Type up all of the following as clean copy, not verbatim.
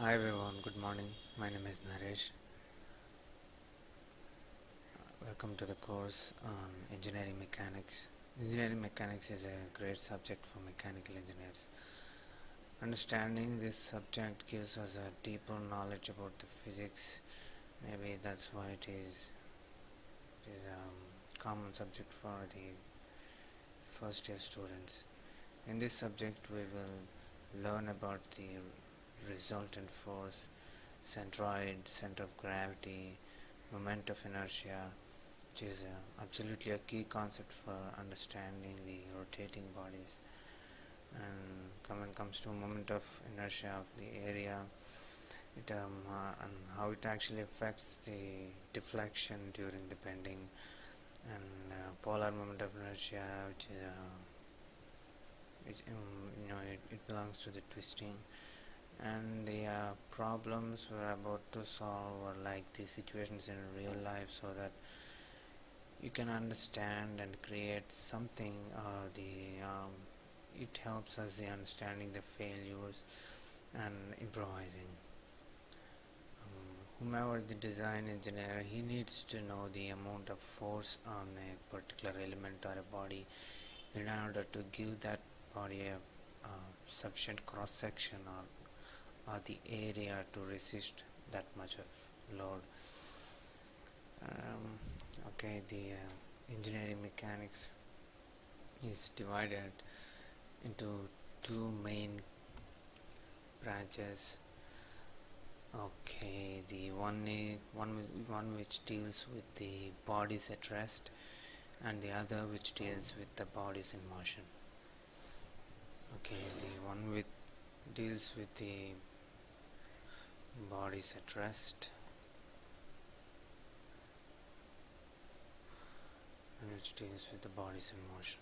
Hi everyone, good morning. My name is Naresh. Welcome to the course on engineering mechanics. Engineering mechanics is a great subject for mechanical engineers. Understanding this subject gives us a deeper knowledge about the physics. Maybe that's why it is a common subject for the first year students. In this subject we will learn about the resultant force, centroid, center of gravity, moment of inertia, which is absolutely a key concept for understanding the rotating bodies. And when it comes to moment of inertia of the area, and how it actually affects the deflection during the bending, and polar moment of inertia, it belongs to the twisting. And the problems we're about to solve are like the situations in real life, so that you can understand and create something. It helps us in understanding the failures and improvising. Whomever the design engineer, he needs to know the amount of force on a particular element or a body in order to give that body a sufficient cross section, or the area to resist that much of load. Okay, the engineering mechanics is divided into two main branches. Okay, the one which deals with the bodies at rest, and the other which deals with the bodies in motion. Okay, the one with deals with the bodies at rest, and which deals with the bodies in motion.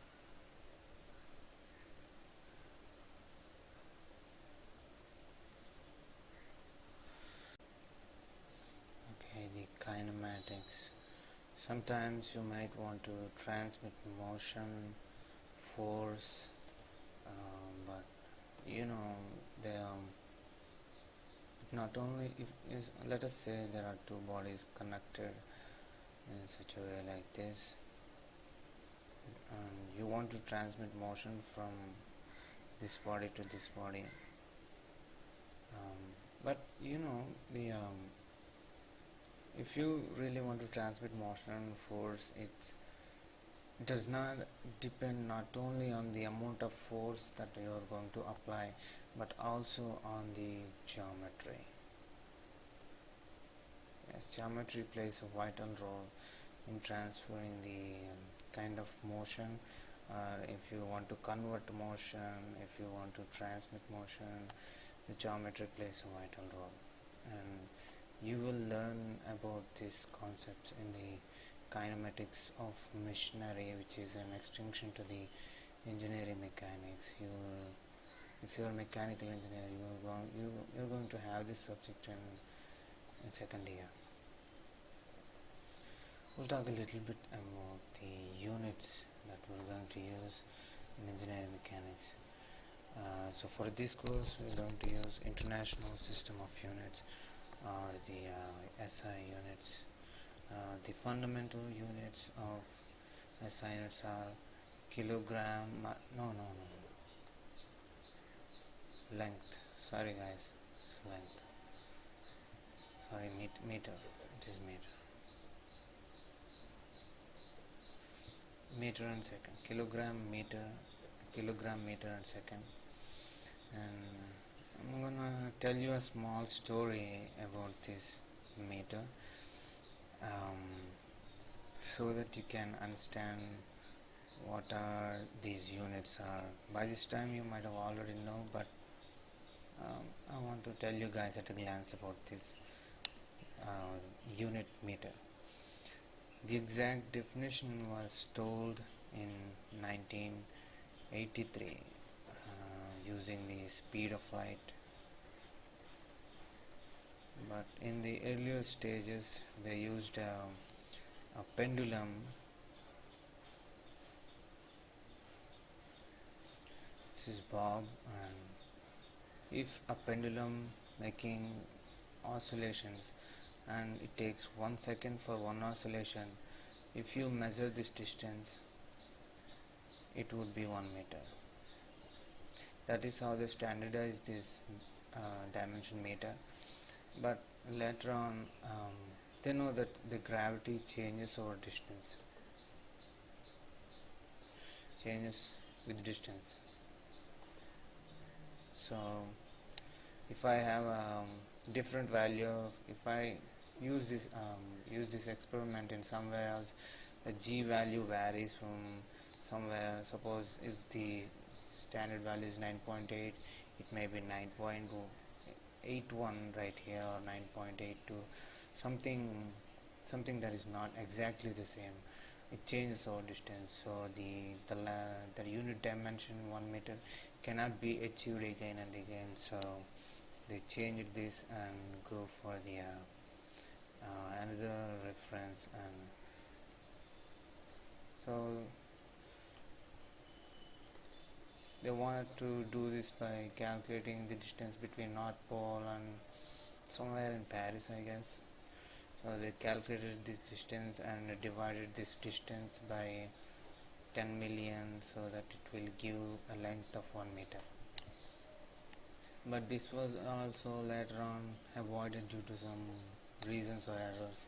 Okay, the kinematics. Sometimes you might want to transmit motion, force, but you know they not only if is let us say there are two bodies connected in such a way like this, and you want to transmit motion from this body to this body, but the if you really want to transmit motion and force, it does not depend not only on the amount of force that you are going to apply, but also on the geometry. Yes, geometry plays a vital role in transferring the kind of motion. If you want to convert motion, if you want to transmit motion, the geometry plays a vital role. And you will learn about these concepts in the kinematics of machinery, which is an extension to the engineering mechanics. If you are a mechanical engineer, you're going to have this subject in second year. We'll talk a little bit about the units that we're going to use in engineering mechanics. So for this course, we're going to use International System of Units, or the SI units. The fundamental units of SI units are kilogram, length, sorry guys, it's length, sorry, meter, it is meter and second, kilogram, meter, and second. And I'm gonna tell you a small story about this meter, so that you can understand what are these units are. By this time you might have already know, but I want to tell you guys at a glance about this unit meter. The exact definition was told in 1983 using the speed of light, but in the earlier stages they used a pendulum. This is Bob, and if a pendulum making oscillations, and it takes 1 second for one oscillation. If you measure this distance, it would be 1 meter. That is how they standardize this dimension meter. But later on, they know that the gravity changes over distance, changes with distance. So if I have a different value, if I use this experiment in somewhere else, the g value varies from somewhere. Suppose if the standard value is 9.8, it may be 9.81 right here, or 9.82, something that is not exactly the same. It changes over distance, so the unit dimension 1 meter cannot be achieved again and again. So they changed this and go for the another reference, and so they wanted to do this by calculating the distance between North Pole and somewhere in Paris, I guess. So they calculated this distance and divided this distance by 10 million, so that it will give a length of 1 meter. But this was also later on avoided due to some reasons or errors,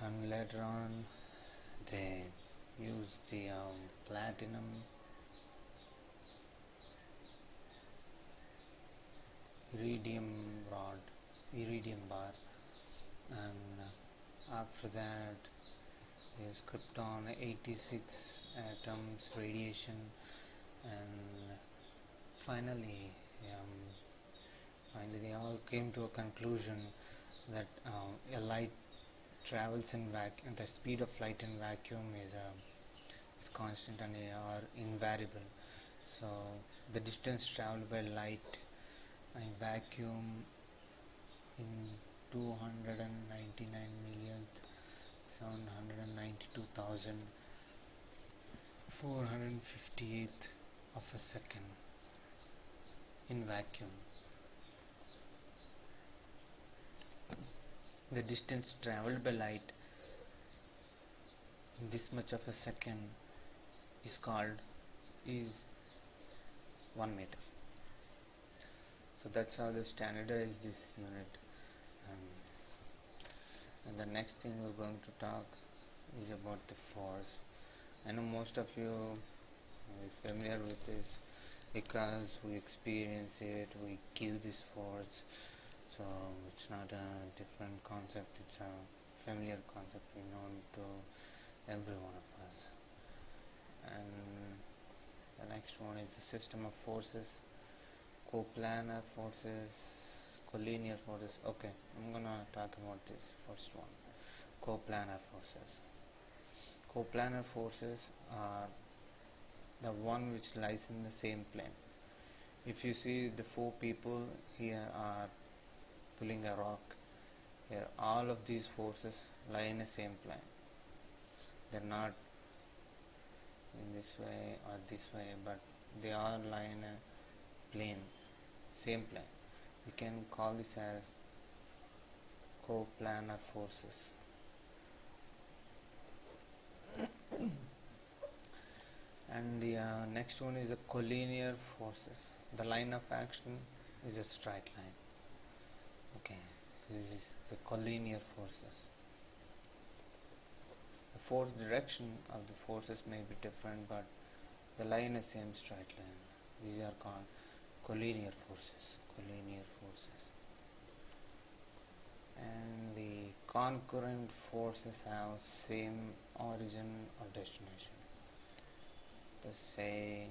and later on they used the platinum iridium bar, and after that is krypton 86 atoms radiation, and finally they all came to a conclusion that a light travels in vacuum. The speed of light in vacuum is constant and are invariable. So the distance traveled by light in vacuum in 299,792,458 of a second in vacuum. The distance traveled by light in this much of a second is 1 meter. So that's how they standardize this unit. And the next thing we're going to talk is about the force. I know most of you are familiar with this because we experience it, we give this force. So it's not a different concept, it's a familiar concept, we know to every one of us. And the next one is the system of forces, coplanar forces, collinear forces. Okay, I'm gonna talk about this first one, coplanar forces. Coplanar forces are the one which lies in the same plane. If you see the 4 people here are pulling a rock, here all of these forces lie in the same plane. They're not in this way or this way, but they all lie in a plane, same plane. We can call this as coplanar forces. And the next one is the collinear forces. The line of action is a straight line. Okay, this is the collinear forces. The force direction of the forces may be different, but they lie in the same straight line. These are called collinear forces. Collinear forces. And the concurrent forces have same origin or destination. Let's say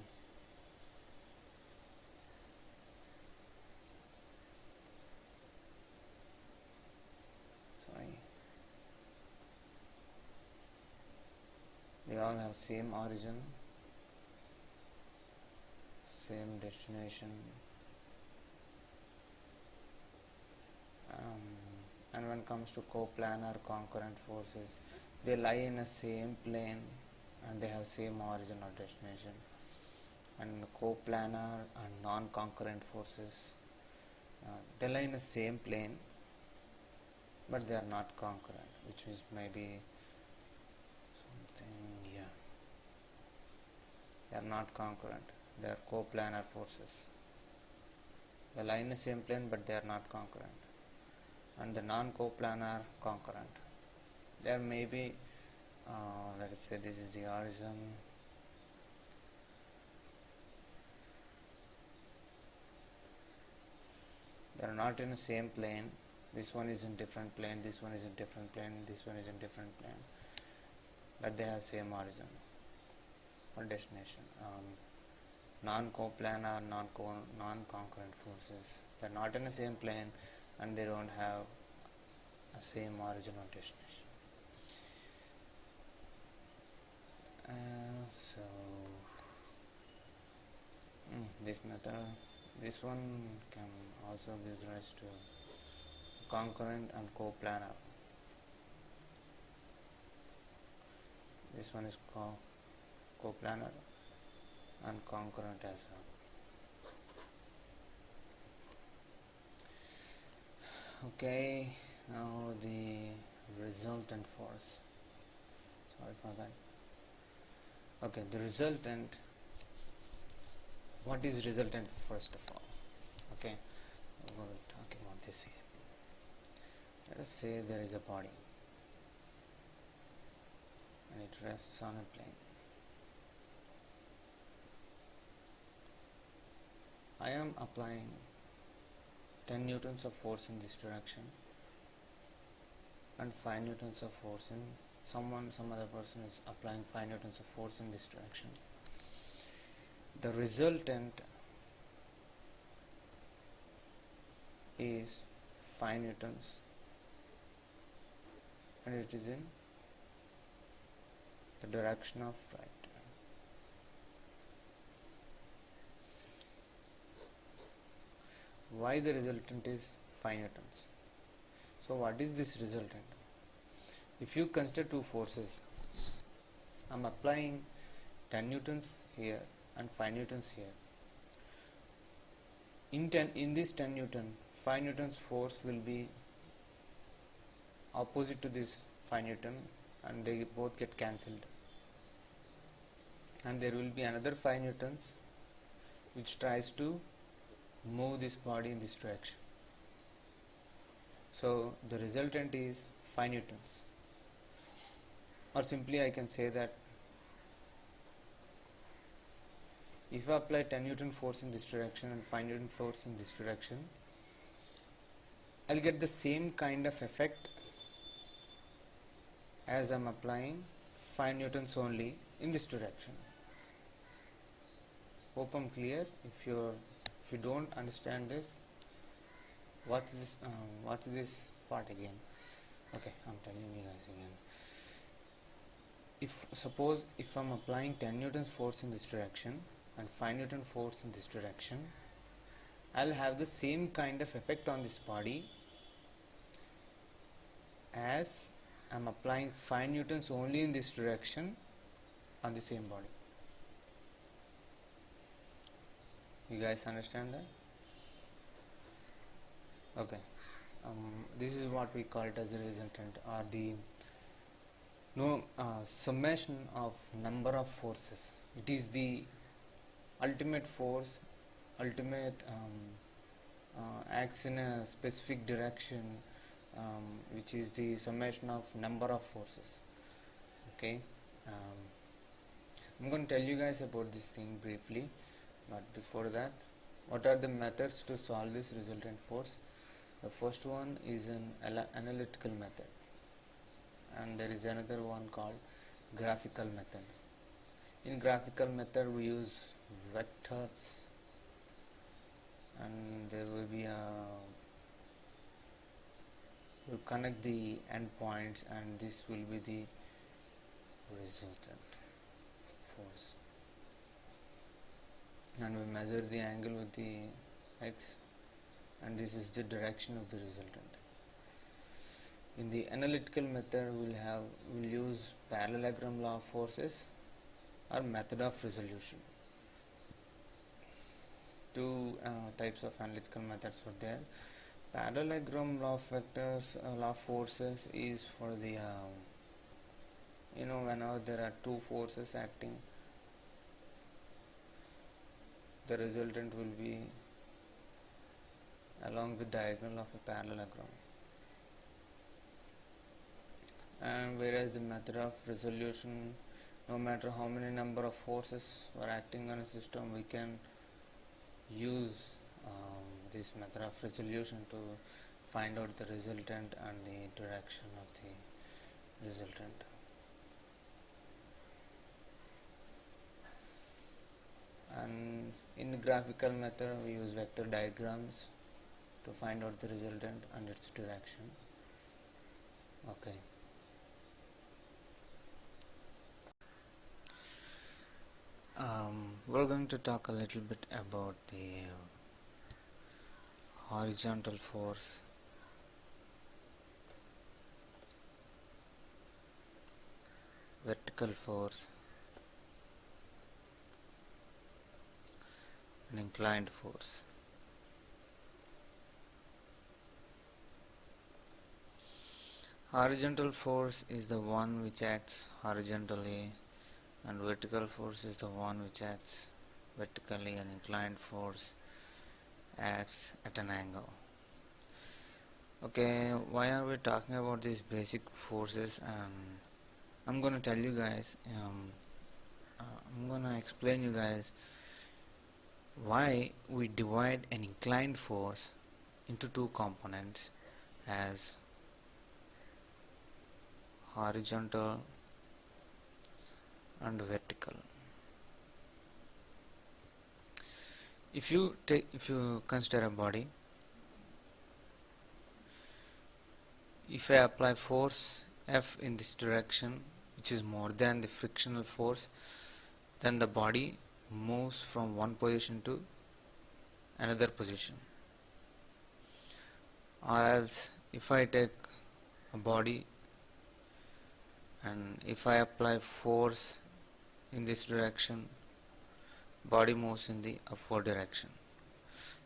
they all have same origin, same destination, and when it comes to coplanar concurrent forces, they lie in a same plane and they have same origin or destination. And coplanar and non-concurrent forces, they lie in the same plane, but they are not concurrent, which is maybe something, yeah, they are not concurrent, they are coplanar forces. They lie in the same plane, but they are not concurrent. And the non-coplanar concurrent. There may be, let us say this is the horizon, they are not in the same plane. This one is in different plane, this one is in different plane, this one is in different plane, but they have same horizon or destination. Non-coplanar, non-concurrent forces, they are not in the same plane and they don't have a same origin or destination. So this method, this one can also give rise to concurrent and coplanar. This one is coplanar and concurrent as well. Okay, now the resultant force. Sorry for that. Okay, the resultant. What is resultant first of all? Okay, I'm going to talk about this here. Let us say there is a body and it rests on a plane. I am applying 10 newtons of force in this direction and 5 newtons of force in some other person is applying 5 newtons of force in this direction. The resultant is 5 newtons and it is in the direction of right. Why the resultant is 5 newtons? So what is this resultant? If you consider two forces, I am applying 10 newtons here and 5 newtons here. In this 10 newton, 5 newtons force will be opposite to this 5 newton and they both get cancelled. And there will be another 5 newtons which tries to move this body in this direction. So the resultant is 5 newtons. Or simply I can say that if I apply 10 Newton force in this direction and 5 Newton force in this direction, I will get the same kind of effect as I am applying 5 Newtons only in this direction. Hope I am clear. If you don't understand this, what is this part again? Okay, I am telling you guys again. Suppose if I am applying 10 Newtons force in this direction and 5 Newton force in this direction, I will have the same kind of effect on this body as I am applying 5 Newtons only in this direction on the same body. You guys understand that? Okay. This is what we call it as a resultant, or the summation of number of forces. It is the ultimate force, ultimate acts in a specific direction, which is the summation of number of forces. Okay, I'm going to tell you guys about this thing briefly, but before that, what are the methods to solve this resultant force? The first one is an analytical method, and there is another one called graphical method. In graphical method we use vectors, and there will be we'll connect the endpoints, and this will be the resultant force, and we measure the angle with the x, and this is the direction of the resultant. In the analytical method we'll use parallelogram law of forces or method of resolution. two types of analytical methods were there. Parallelogram law of vectors, law of forces is for the whenever there are two forces acting, the resultant will be along the diagonal of a parallelogram. And whereas the method of resolution, no matter how many number of forces were acting on a system, we can use this method of resolution to find out the resultant and the direction of the resultant. And in the graphical method, we use vector diagrams to find out the resultant and its direction. Okay. We're going to talk a little bit about the horizontal force, vertical force, and inclined force. Horizontal force is the one which acts horizontally, and vertical force is the one which acts vertically, and inclined force acts at an angle. Okay, why are we talking about these basic forces? And I'm going to tell you guys, I'm going to explain you guys why we divide an inclined force into two components as horizontal and vertical. If you consider a body, if I apply force F in this direction, which is more than the frictional force, then the body moves from one position to another position. Or else, if I take a body and if I apply force in this direction, body moves in the upward direction.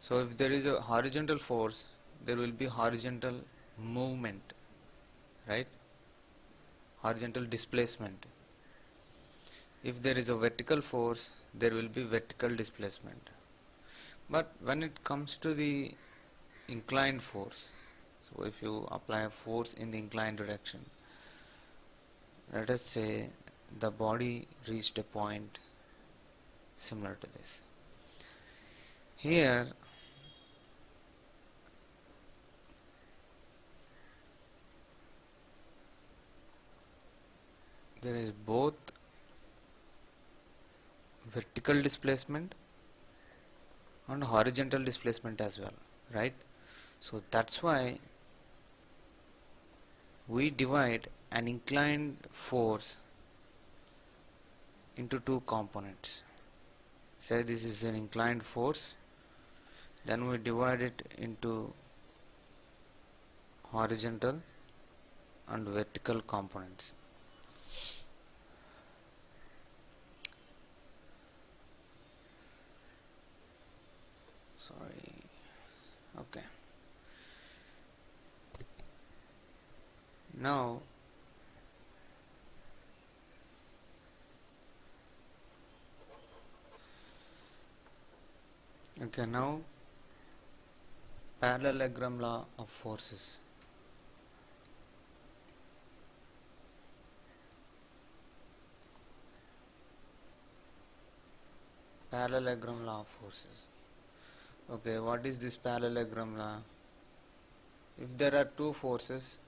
So if there is a horizontal force, there will be horizontal movement, right? Horizontal displacement. If there is a vertical force, there will be vertical displacement. But when it comes to the inclined force, so if you apply a force in the inclined direction, let us say the body reached a point similar to this. Here there is both vertical displacement and horizontal displacement as well, right? So that's why we divide an inclined force into two components. Say this is an inclined force, then we divide it into horizontal and vertical components. Sorry. Okay. Now parallelogram law of forces. Parallelogram law of forces. Okay, what is this parallelogram law? If there are two forces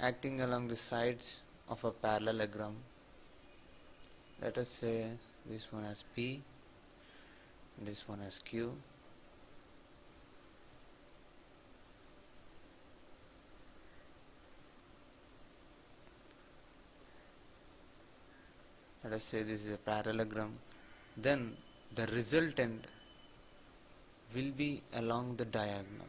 acting along the sides of a parallelogram, let us say this one as P, this one as Q. Let us say this is a parallelogram. Then the resultant will be along the diagonal.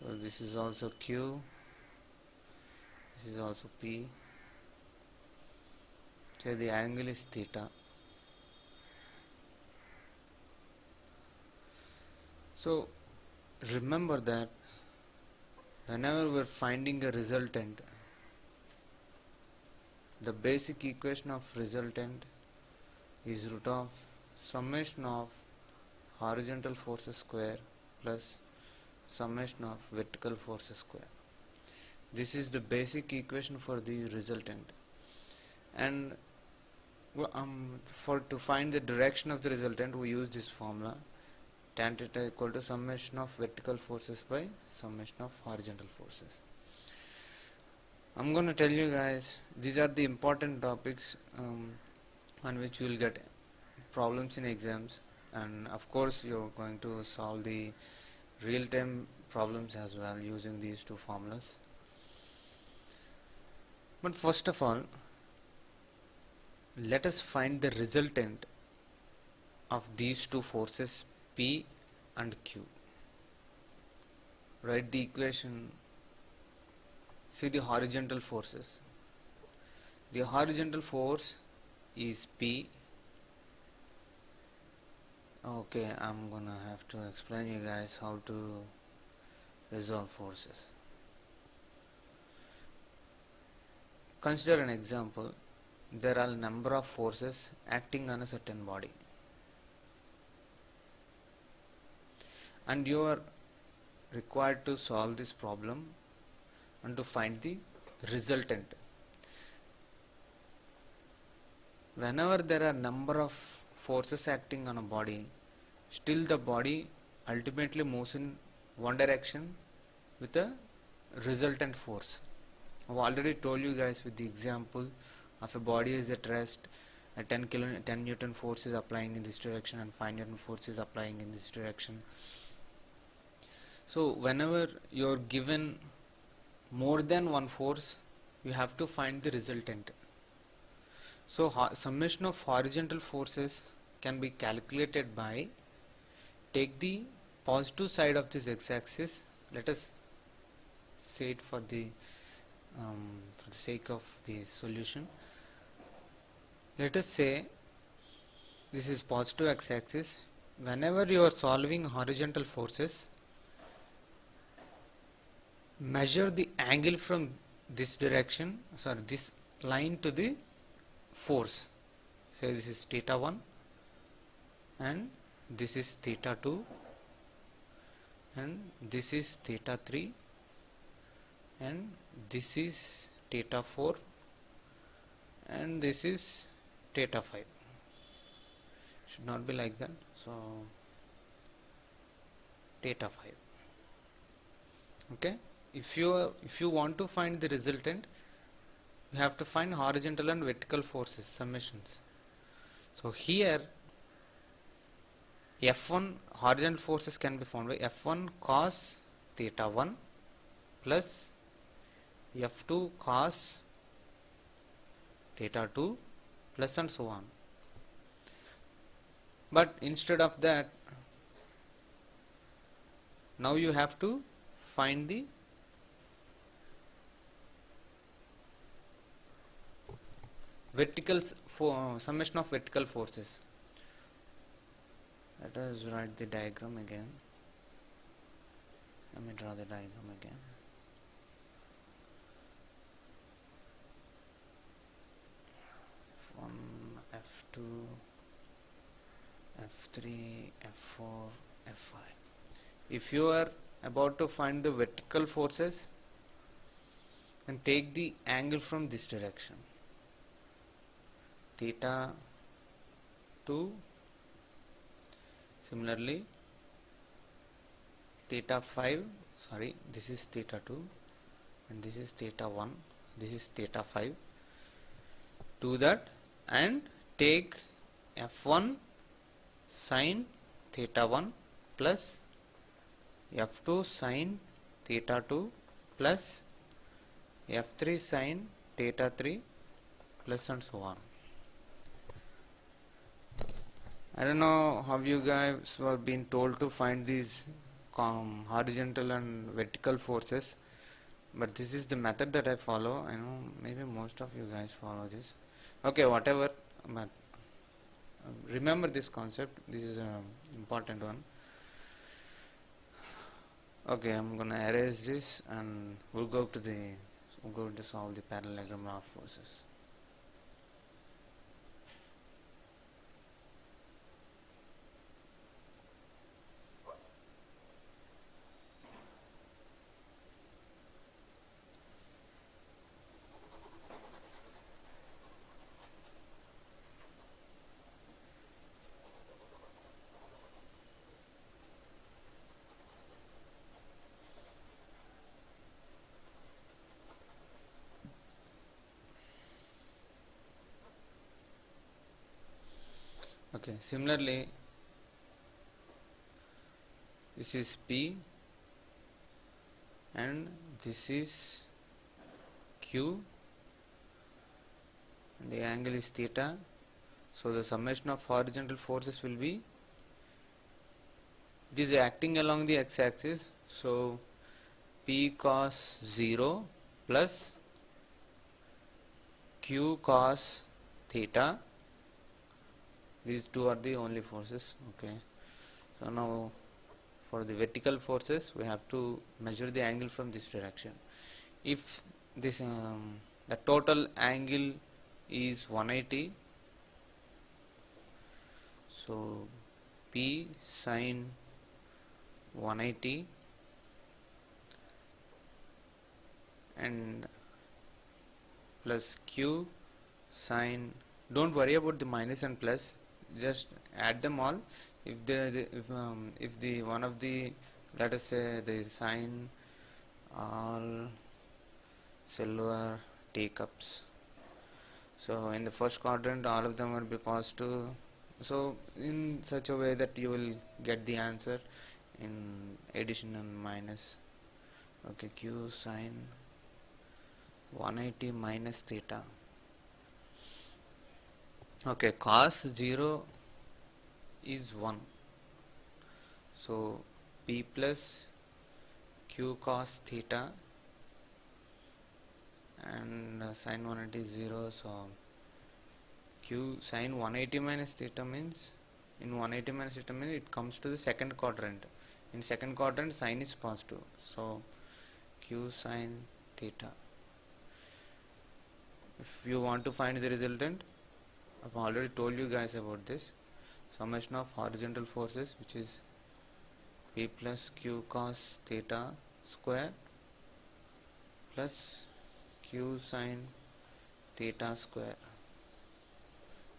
So this is also Q, this is also P. Say the angle is theta. So remember that whenever we are finding a resultant, the basic equation of resultant is root of summation of horizontal forces square plus summation of vertical forces square. This is the basic equation for the resultant, and to find the direction of the resultant we use this formula, tan theta equal to summation of vertical forces by summation of horizontal forces. I'm going to tell you guys, these are the important topics on which you will get problems in exams, and of course you're going to solve the real-time problems as well using these two formulas. But first of all, let us find the resultant of these two forces P and Q. Write the equation. See the horizontal forces. The horizontal force is P. Okay, I'm gonna have to explain you guys how to resolve forces. Consider an example. There are a number of forces acting on a certain body, and you are required to solve this problem and to find the resultant. Whenever there are number of forces acting on a body, still the body ultimately moves in one direction with a resultant force. I've already told you guys with the example of a body is at rest, a 10 Newton force is applying in this direction and 5 Newton force is applying in this direction. So whenever you are given more than one force, you have to find the resultant. So summation of horizontal forces can be calculated by take the positive side of this x-axis. Let us say it for the sake of the solution. Let us say this is positive x-axis. Whenever you are solving horizontal forces, measure the angle from this direction, this line to the force. Say this is theta 1 and this is theta 2 and this is theta 3 and this is theta 4 and this is theta 5. Should not be like that. So theta 5. Okay. If you want to find the resultant, you have to find horizontal and vertical forces summations. So here F1 horizontal forces can be found by F1 cos theta 1 plus F2 cos theta 2 plus and so on. But instead of that, now you have to find the summation of vertical forces. Let us write the diagram again. Let me draw the diagram again. F1, F2, F3, F4, F5. If you are about to find the vertical forces, then take the angle from this direction. Theta 2, similarly theta 5, this is theta 2 and this is theta 1, this is theta 5. Do that and take F1 sin theta 1 plus F2 sin theta 2 plus F3 sin theta 3 plus and so on. I don't know how you guys were being told to find these horizontal and vertical forces, but this is the method that I follow. I know maybe most of you guys follow this. Okay, whatever, but remember this concept. This is a important one. Okay, I'm gonna erase this and we'll go to solve the parallelogram of forces. Okay, similarly, this is P and this is Q and the angle is theta. So the summation of horizontal forces will be, it is acting along the x-axis, so P cos 0 plus Q cos theta. These two are the only forces. Okay, so now for the vertical forces we have to measure the angle from this direction. If this the total angle is 180, so P sin 180 and plus Q sin, don't worry about the minus and plus, just add them all. If the one of the, let us say the sine all silver teacups, so in the first quadrant all of them will be positive, so in such a way that you will get the answer in addition and minus. Okay, Q sine 180 minus theta. Okay, cos 0 is 1, so P plus Q cos theta and sin 180 is 0, so Q sin 180 minus theta means, in 180 minus theta means it comes to the second quadrant. In second quadrant sin is positive, so Q sin theta. If you want to find the resultant, I've already told you guys about this summation of horizontal forces, which is P plus Q cos theta square plus Q sin theta square.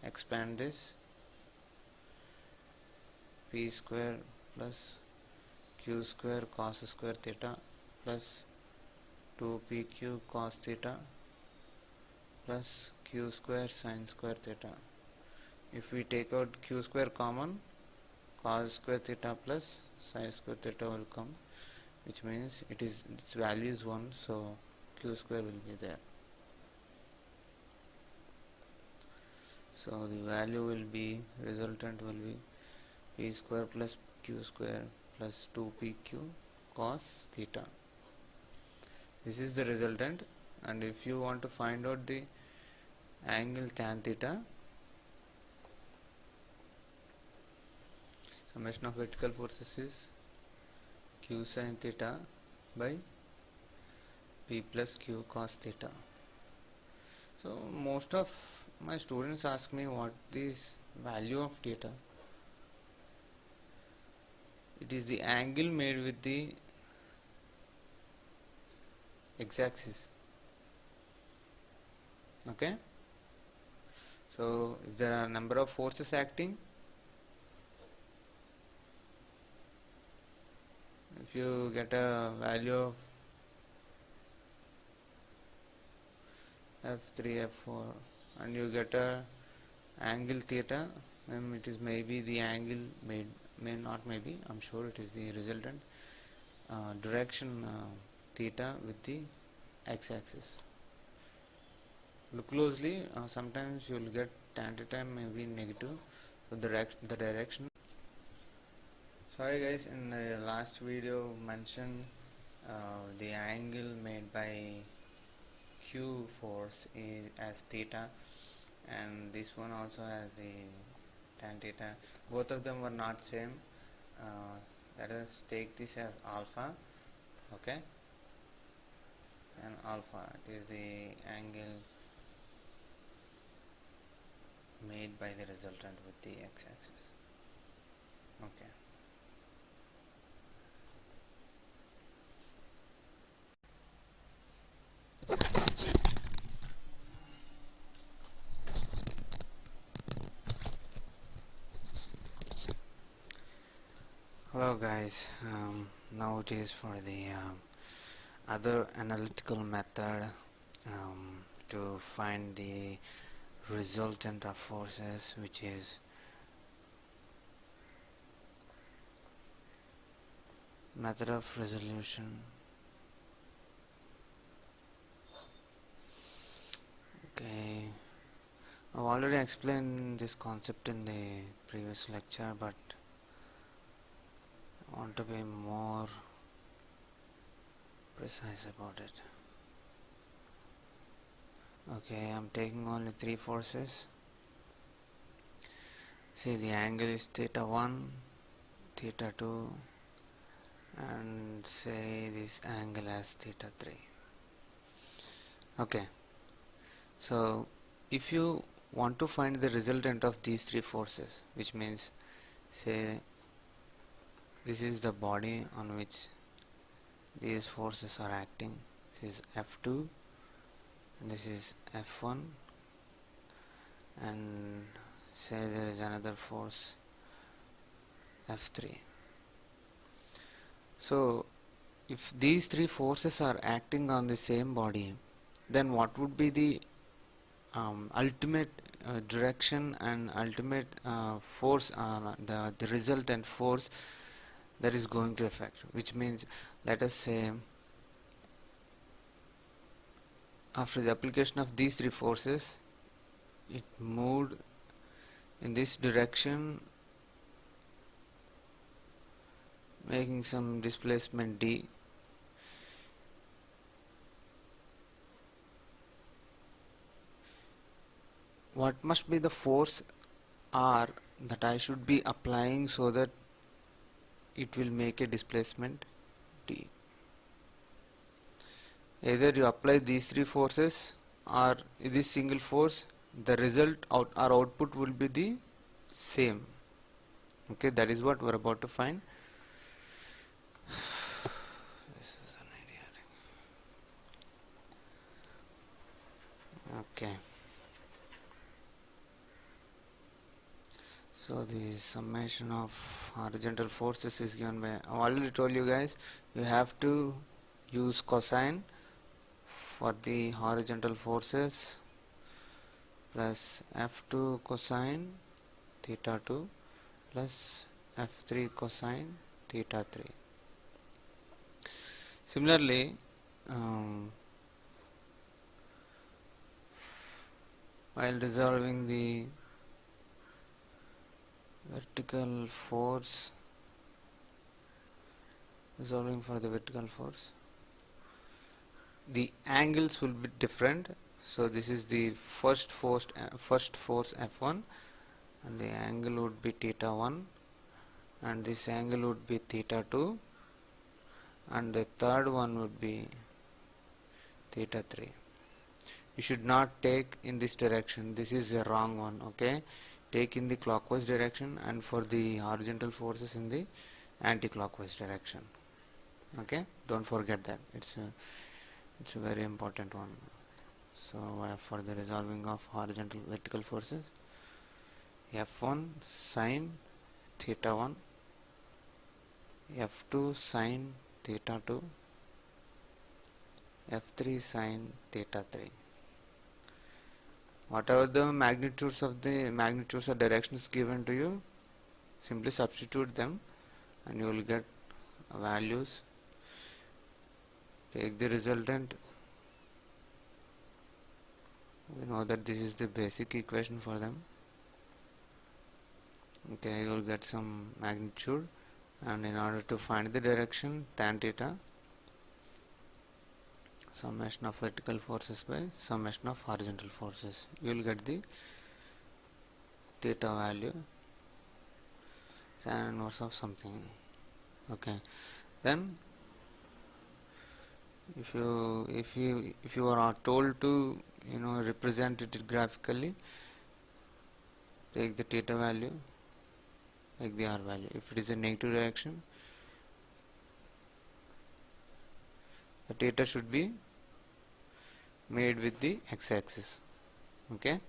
Expand this, P square plus Q square cos square theta plus 2PQ cos theta plus Q square sin square theta. If we take out Q square common, cos square theta plus sin square theta will come, which means its value is 1, so Q square will be there. So the value will be, resultant will be P square plus Q square plus 2PQ cos theta. This is the resultant, and if you want to find out the angle tan theta, summation of vertical forces is Q sin theta by P plus Q cos theta. So most of my students ask me what is value of theta. It is the angle made with the x-axis. Okay, so if there are a number of forces acting, if you get a value of F3, F4 and you get a angle theta, then it is maybe the angle made, may not maybe, I'm sure it is the resultant direction theta with the x-axis. Look closely, sometimes you will get tan theta may be negative, so the direction. Sorry guys, in the last video mentioned the angle made by Q force is as theta, and this one also has the tan theta. Both of them were not same. Let us take this as alpha, okay, and alpha is the angle made by the resultant with the x-axis. Okay. Hello guys, now it is for the other analytical method to find the resultant of forces, which is method of resolution. Okay, I've already explained this concept in the previous lecture, but I want to be more precise about it. Okay, I'm taking only three forces. See, the angle is theta 1, theta 2, and say this angle as theta 3. Okay, so if you want to find the resultant of these three forces, which means, say, this is the body on which these forces are acting. This is F2, and this is F1, and say there is another force F3. So if these three forces are acting on the same body, then what would be the ultimate direction and ultimate force, the resultant force that is going to affect, which means, let us say, after the application of these three forces, it moved in this direction, making some displacement d. What must be the force r that I should be applying so that it will make a displacement d? Either you apply these three forces or this single force, the result or output will be the same. Okay, that is what we're about to find. This is an idea, I think. Okay. So the summation of horizontal forces is given by, I already told you guys, you have to use cosine for the horizontal forces plus F2 cosine theta 2 plus F3 cosine theta 3. Similarly, while resolving the vertical force, resolving for the vertical force, the angles will be different. So this is the first force F1, and the angle would be theta 1, and this angle would be theta 2, and the third one would be theta 3. You should not take in this direction, this is a wrong one. Okay, take in the clockwise direction, and for the horizontal forces in the anti-clockwise direction. Okay, don't forget that, it's a very important one. So for the resolving of horizontal vertical forces, F1 sine theta 1, F2 sine theta 2, F3 sine theta 3. Whatever the magnitudes or directions given to you, simply substitute them and you will get values. Take the resultant. We know that this is the basic equation for them. Okay, you will get some magnitude, and in order to find the direction, tan theta, summation of vertical forces by summation of horizontal forces. You will get the theta value, tan inverse of something. Okay, then if you are told to represent it graphically, take the theta value, take the r value. If it is a negative direction, the theta should be made with the x-axis. Okay,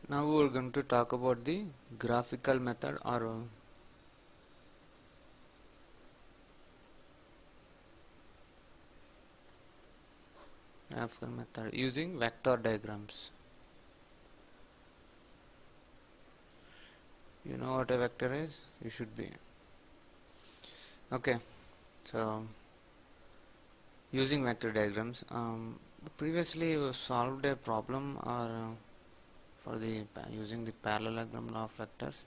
now we are going to talk about the graphical method or graphical method using vector diagrams. You know what a vector is? You should be. Okay, so using vector diagrams, previously we solved a problem for the using the parallelogram law of vectors.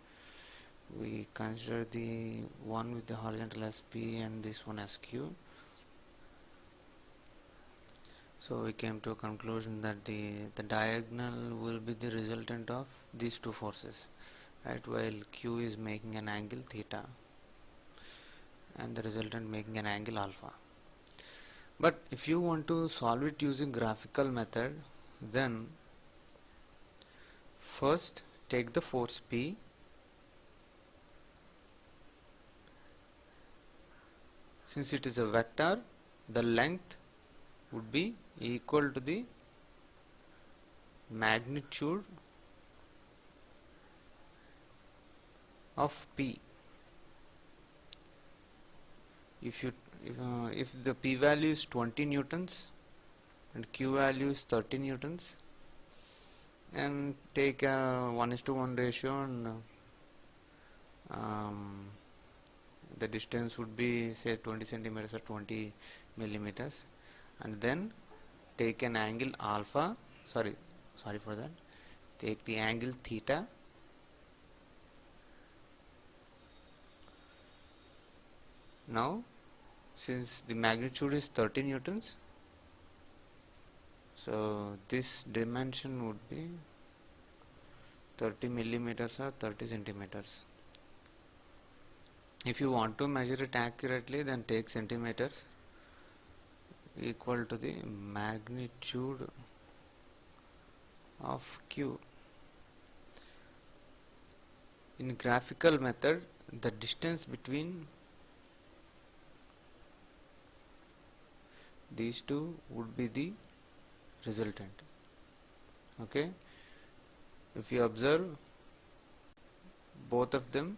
We consider the one with the horizontal as P and this one as Q. So we came to a conclusion that the diagonal will be the resultant of these two forces, right? While Q is making an angle theta and the resultant making an angle alpha. But if you want to solve it using graphical method, then first take the force P, since it is a vector, the length would be equal to the magnitude of P. If the P value is 20 newtons and Q value is 30 newtons, and take a 1:1 ratio, and the distance would be say 20 centimeters or 20 millimeters, and then take an angle alpha, sorry for that, take the angle theta. Now since the magnitude is 30 newtons, so this dimension would be 30 millimeters or 30 centimeters. If you want to measure it accurately, then take centimeters equal to the magnitude of Q. In graphical method, the distance between these two would be the resultant. Okay, if you observe, both of them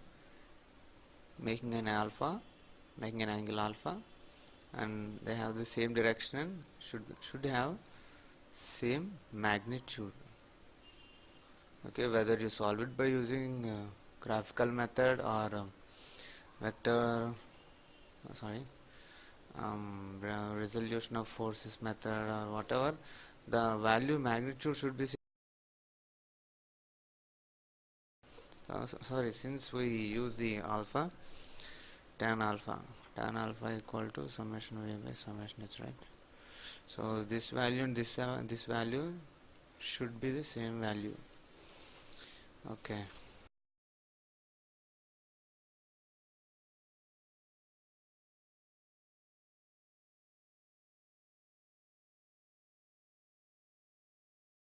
making an angle alpha, and they have the same direction and should have same magnitude. Okay, whether you solve it by using graphical method or vector resolution of forces method or whatever, the value magnitude should be since we use the alpha, tan alpha equal to summation V by summation H, right? So this value and this value should be the same value. Okay.